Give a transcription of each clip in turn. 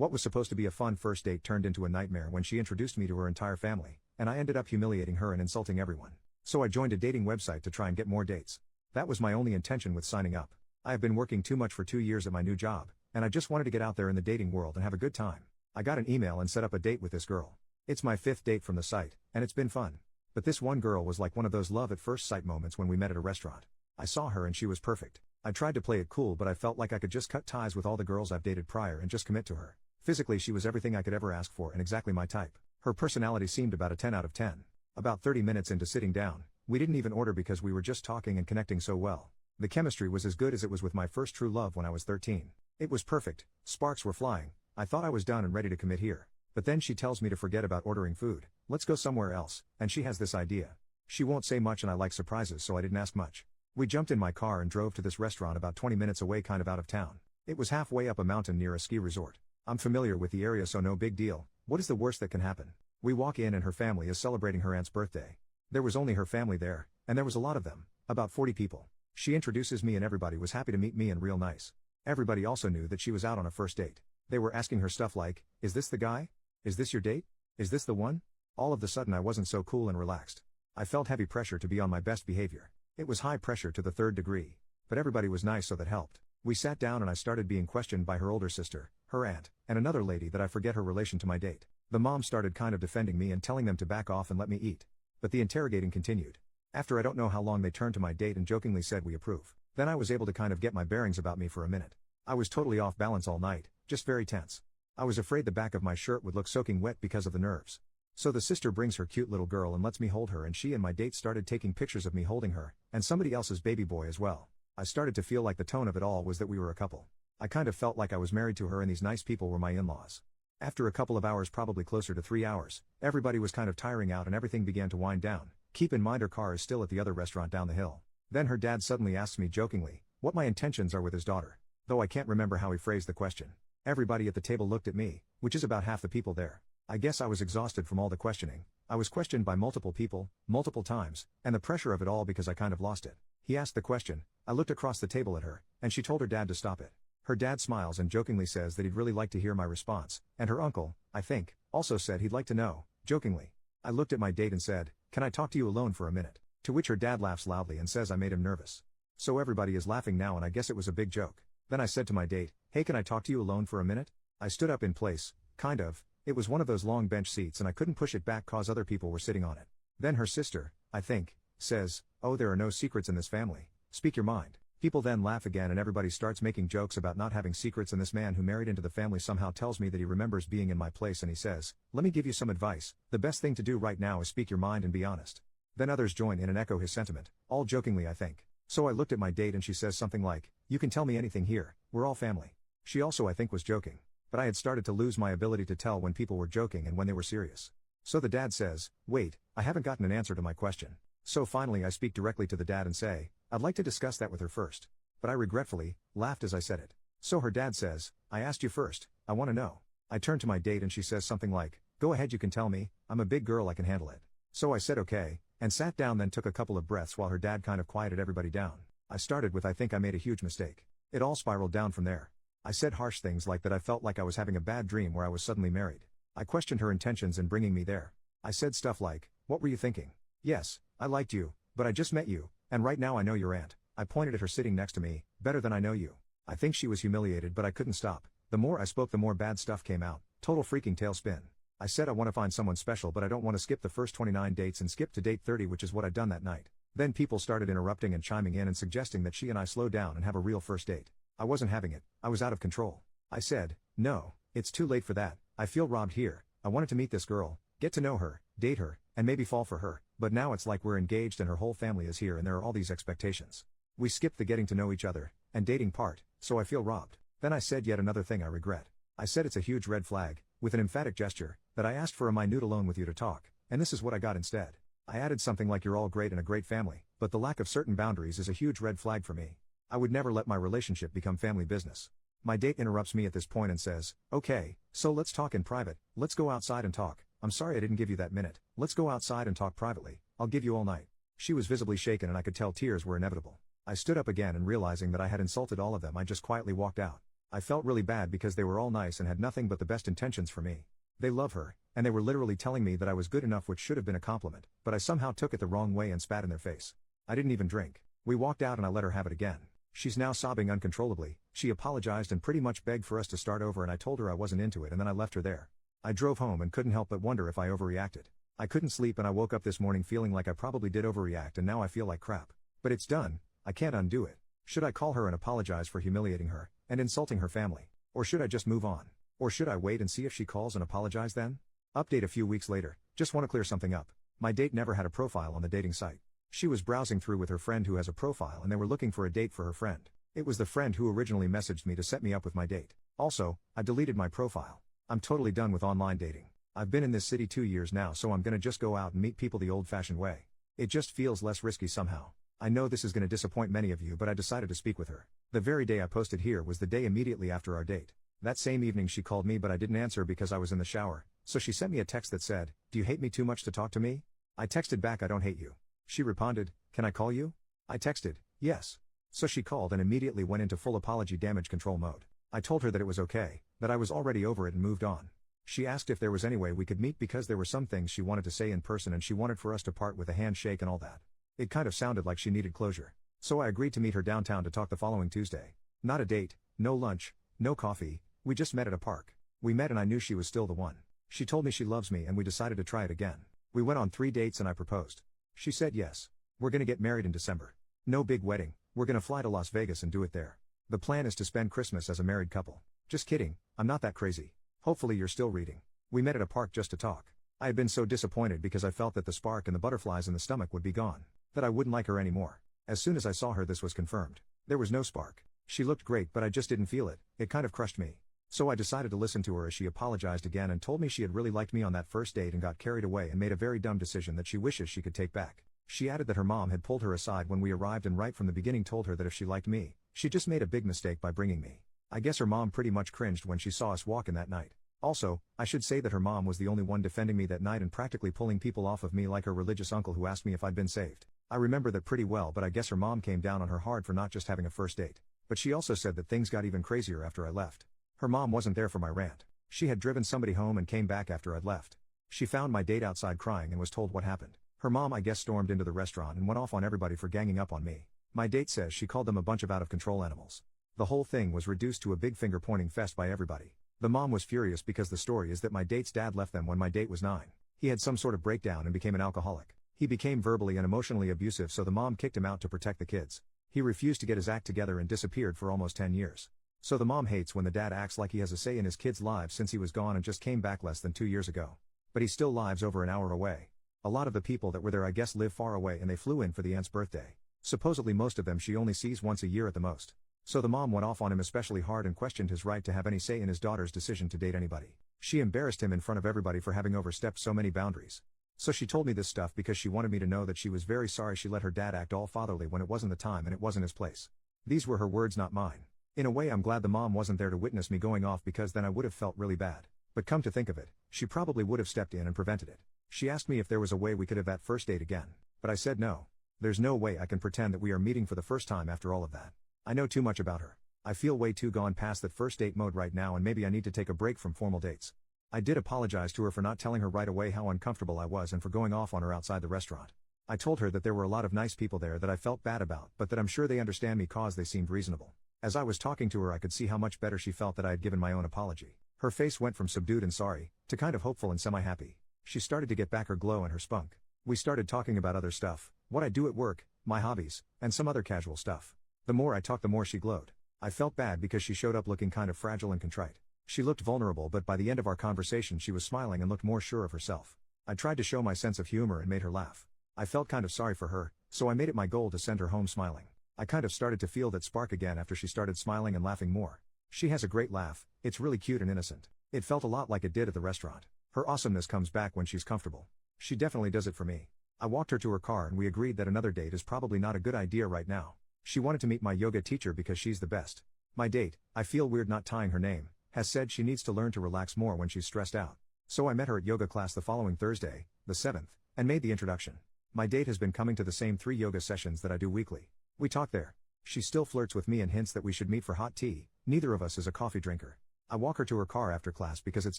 What was supposed to be a fun first date turned into a nightmare when she introduced me to her entire family, and I ended up humiliating her and insulting everyone. So I joined a dating website to try and get more dates. That was my only intention with signing up. I have been working too much for 2 years at my new job, and I just wanted to get out there in the dating world and have a good time. I got an email and set up a date with this girl. It's my 5th date from the site, and it's been fun. But this one girl was like one of those love at first sight moments when we met at a restaurant. I saw her and she was perfect. I tried to play it cool, but I felt like I could just cut ties with all the girls I've dated prior and just commit to her. Physically, she was everything I could ever ask for and exactly my type. Her personality seemed about a 10 out of 10. About 30 minutes into sitting down, we didn't even order because we were just talking and connecting so well. The chemistry was as good as it was with my first true love when I was 13. It was perfect, sparks were flying. I thought I was done and ready to commit here. But then she tells me to forget about ordering food, let's go somewhere else, and she has this idea. She won't say much and I like surprises, so I didn't ask much. We jumped in my car and drove to this restaurant about 20 minutes away, kind of out of town. It was halfway up a mountain near a ski resort. I'm familiar with the area, so no big deal. What is the worst that can happen? We walk in and her family is celebrating her aunt's birthday. There was only her family there, and there was a lot of them, about 40 people. She introduces me and everybody was happy to meet me and real nice. Everybody also knew that she was out on a first date. They were asking her stuff like, is this the guy? Is this your date? Is this the one? All of the sudden I wasn't so cool and relaxed. I felt heavy pressure to be on my best behavior. It was high pressure to the 3rd degree. But everybody was nice, so that helped. We sat down and I started being questioned by her older sister, her aunt, and another lady that I forget her relation to my date. The mom started kind of defending me and telling them to back off and let me eat. But the interrogating continued. After I don't know how long, they turned to my date and jokingly said, we approve. Then I was able to kind of get my bearings about me for a minute. I was totally off balance all night, just very tense. I was afraid the back of my shirt would look soaking wet because of the nerves. So the sister brings her cute little girl and lets me hold her, and she and my date started taking pictures of me holding her, and somebody else's baby boy as well. I started to feel like the tone of it all was that we were a couple. I kind of felt like I was married to her and these nice people were my in-laws. After a couple of hours, probably closer to 3 hours, everybody was kind of tiring out and everything began to wind down. Keep in mind her car is still at the other restaurant down the hill. Then her dad suddenly asks me jokingly what my intentions are with his daughter. Though I can't remember how he phrased the question. Everybody at the table looked at me, which is about half the people there. I guess I was exhausted from all the questioning. I was questioned by multiple people, multiple times, and the pressure of it all because I kind of lost it. He asked the question, I looked across the table at her, and she told her dad to stop it. Her dad smiles and jokingly says that he'd really like to hear my response, and her uncle, I think, also said he'd like to know, jokingly. I looked at my date and said, can I talk to you alone for a minute? To which her dad laughs loudly and says I made him nervous. So everybody is laughing now and I guess it was a big joke. Then I said to my date, hey, can I talk to you alone for a minute? I stood up in place, kind of. It was one of those long bench seats and I couldn't push it back cause other people were sitting on it. Then her sister, I think, says, oh, there are no secrets in this family. Speak your mind. People then laugh again and everybody starts making jokes about not having secrets, and this man who married into the family somehow tells me that he remembers being in my place and he says, let me give you some advice. The best thing to do right now is speak your mind and be honest. Then others join in and echo his sentiment, all jokingly I think. So I looked at my date and she says something like, you can tell me anything here, we're all family. She also I think was joking. But I had started to lose my ability to tell when people were joking and when they were serious. So the dad says, wait, I haven't gotten an answer to my question. So finally I speak directly to the dad and say, I'd like to discuss that with her first. But I regretfully laughed as I said it. So her dad says, I asked you first, I want to know. I turn to my date and she says something like, go ahead, you can tell me, I'm a big girl, I can handle it. So I said okay, and sat down, then took a couple of breaths while her dad kind of quieted everybody down. I started with I think I made a huge mistake. It all spiraled down from there. I said harsh things like that I felt like I was having a bad dream where I was suddenly married. I questioned her intentions in bringing me there. I said stuff like, what were you thinking? Yes, I liked you, but I just met you, and right now I know your aunt. I pointed at her sitting next to me, better than I know you. I think she was humiliated, but I couldn't stop. The more I spoke, the more bad stuff came out. Total freaking tailspin. I said I want to find someone special, but I don't want to skip the first 29 dates and skip to date 30, which is what I'd done that night. Then people started interrupting and chiming in and suggesting that she and I slow down and have a real first date. I wasn't having it. I was out of control. I said, no, it's too late for that. I feel robbed here. I wanted to meet this girl, get to know her, date her, and maybe fall for her, but now it's like we're engaged and her whole family is here and there are all these expectations. We skipped the getting to know each other and dating part, so I feel robbed. Then I said yet another thing I regret. I said it's a huge red flag, with an emphatic gesture, that I asked for a minute alone with you to talk, and this is what I got instead. I added something like you're all great and a great family, but the lack of certain boundaries is a huge red flag for me. I would never let my relationship become family business. My date interrupts me at this point and says, okay, so let's talk in private, let's go outside and talk. I'm sorry I didn't give you that minute, let's go outside and talk privately, I'll give you all night. She was visibly shaken and I could tell tears were inevitable. I stood up again and realizing that I had insulted all of them, I just quietly walked out. I felt really bad because they were all nice and had nothing but the best intentions for me. They love her, and they were literally telling me that I was good enough, which should have been a compliment, but I somehow took it the wrong way and spat in their face. I didn't even drink. We walked out and I let her have it again. She's now sobbing uncontrollably. She apologized and pretty much begged for us to start over, and I told her I wasn't into it, and then I left her there. I drove home and couldn't help but wonder if I overreacted. I couldn't sleep and I woke up this morning feeling like I probably did overreact, and now I feel like crap. But it's done. I can't undo it. Should I call her and apologize for humiliating her and insulting her family? Or should I just move on? Or should I wait and see if she calls and apologize then? Update a few weeks later. Just want to clear something up. My date never had a profile on the dating site. She was browsing through with her friend who has a profile, and they were looking for a date for her friend. It was the friend who originally messaged me to set me up with my date. Also, I deleted my profile. I'm totally done with online dating. I've been in this city 2 years now, so I'm gonna just go out and meet people the old-fashioned way. It just feels less risky somehow. I know this is gonna disappoint many of you, but I decided to speak with her. The very day I posted here was the day immediately after our date. That same evening she called me, but I didn't answer because I was in the shower, so she sent me a text that said, "Do you hate me too much to talk to me?" I texted back, "I don't hate you." She responded, "Can I call you?" I texted, "Yes." So she called and immediately went into full apology damage control mode. I told her that it was okay, that I was already over it and moved on. She asked if there was any way we could meet because there were some things she wanted to say in person and she wanted for us to part with a handshake and all that. It kind of sounded like she needed closure. So I agreed to meet her downtown to talk the following Tuesday. Not a date, no lunch, no coffee, we just met at a park. We met and I knew she was still the one. She told me she loves me and we decided to try it again. We went on 3 dates and I proposed. She said yes. We're gonna get married in December. No big wedding, we're gonna fly to Las Vegas and do it there. The plan is to spend Christmas as a married couple. Just kidding, I'm not that crazy. Hopefully you're still reading. We met at a park just to talk. I had been so disappointed because I felt that the spark and the butterflies in the stomach would be gone. That I wouldn't like her anymore. As soon as I saw her, this was confirmed. There was no spark. She looked great, but I just didn't feel it. It kind of crushed me. So I decided to listen to her as she apologized again and told me she had really liked me on that first date and got carried away and made a very dumb decision that she wishes she could take back. She added that her mom had pulled her aside when we arrived and right from the beginning told her that if she liked me, she just made a big mistake by bringing me. I guess her mom pretty much cringed when she saw us walk in that night. Also, I should say that her mom was the only one defending me that night and practically pulling people off of me like her religious uncle who asked me if I'd been saved. I remember that pretty well, but I guess her mom came down on her hard for not just having a first date. But she also said that things got even crazier after I left. Her mom wasn't there for my rant. She had driven somebody home and came back after I'd left. She found my date outside crying and was told what happened. Her mom, I guess, stormed into the restaurant and went off on everybody for ganging up on me. My date says she called them a bunch of out-of-control animals. The whole thing was reduced to a big finger-pointing fest by everybody. The mom was furious because the story is that my date's dad left them when my date was 9. He had some sort of breakdown and became an alcoholic. He became verbally and emotionally abusive, so the mom kicked him out to protect the kids. He refused to get his act together and disappeared for almost 10 years. So the mom hates when the dad acts like he has a say in his kids' lives since he was gone and just came back less than 2 years ago. But he still lives over an hour away. A lot of the people that were there I guess live far away and they flew in for the aunt's birthday. Supposedly most of them she only sees once a year at the most. So the mom went off on him especially hard and questioned his right to have any say in his daughter's decision to date anybody. She embarrassed him in front of everybody for having overstepped so many boundaries. So she told me this stuff because she wanted me to know that she was very sorry she let her dad act all fatherly when it wasn't the time and it wasn't his place. These were her words, not mine. In a way I'm glad the mom wasn't there to witness me going off because then I would have felt really bad. But come to think of it, she probably would have stepped in and prevented it. She asked me if there was a way we could have that first date again. But I said no. There's no way I can pretend that we are meeting for the first time after all of that. I know too much about her. I feel way too gone past that first date mode right now and maybe I need to take a break from formal dates. I did apologize to her for not telling her right away how uncomfortable I was and for going off on her outside the restaurant. I told her that there were a lot of nice people there that I felt bad about, but that I'm sure they understand me cause they seemed reasonable. As I was talking to her I could see how much better she felt that I had given my own apology. Her face went from subdued and sorry, to kind of hopeful and semi-happy. She started to get back her glow and her spunk. We started talking about other stuff, what I do at work, my hobbies, and some other casual stuff. The more I talked the more she glowed. I felt bad because she showed up looking kind of fragile and contrite. She looked vulnerable, but by the end of our conversation she was smiling and looked more sure of herself. I tried to show my sense of humor and made her laugh. I felt kind of sorry for her, so I made it my goal to send her home smiling. I kind of started to feel that spark again after she started smiling and laughing more. She has a great laugh, it's really cute and innocent. It felt a lot like it did at the restaurant. Her awesomeness comes back when she's comfortable. She definitely does it for me. I walked her to her car and we agreed that another date is probably not a good idea right now. She wanted to meet my yoga teacher because she's the best. My date, I feel weird not tying her name, has said she needs to learn to relax more when she's stressed out. So I met her at yoga class the following Thursday, the 7th, and made the introduction. My date has been coming to the same 3 yoga sessions that I do weekly. We talked there. She still flirts with me and hints that we should meet for hot tea. Neither of us is a coffee drinker. I walk her to her car after class because it's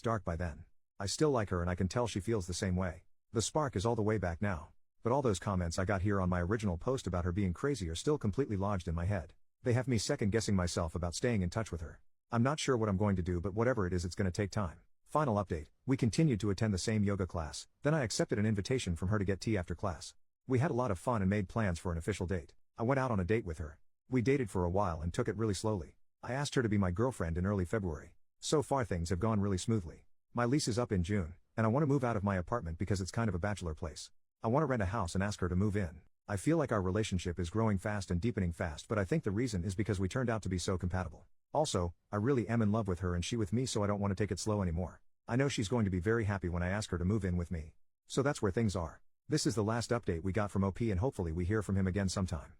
dark by then. I still like her and I can tell she feels the same way. The spark is all the way back now. But all those comments I got here on my original post about her being crazy are still completely lodged in my head. They have me second guessing myself about staying in touch with her. I'm not sure what I'm going to do, but whatever it is, it's going to take time. Final update, we continued to attend the same yoga class, then I accepted an invitation from her to get tea after class. We had a lot of fun and made plans for an official date. I went out on a date with her. We dated for a while and took it really slowly. I asked her to be my girlfriend in early February. So far things have gone really smoothly. My lease is up in June, and I want to move out of my apartment because it's kind of a bachelor place. I want to rent a house and ask her to move in. I feel like our relationship is growing fast and deepening fast, but I think the reason is because we turned out to be so compatible. Also, I really am in love with her and she with me, so I don't want to take it slow anymore. I know she's going to be very happy when I ask her to move in with me. So that's where things are. This is the last update we got from OP and hopefully we hear from him again sometime.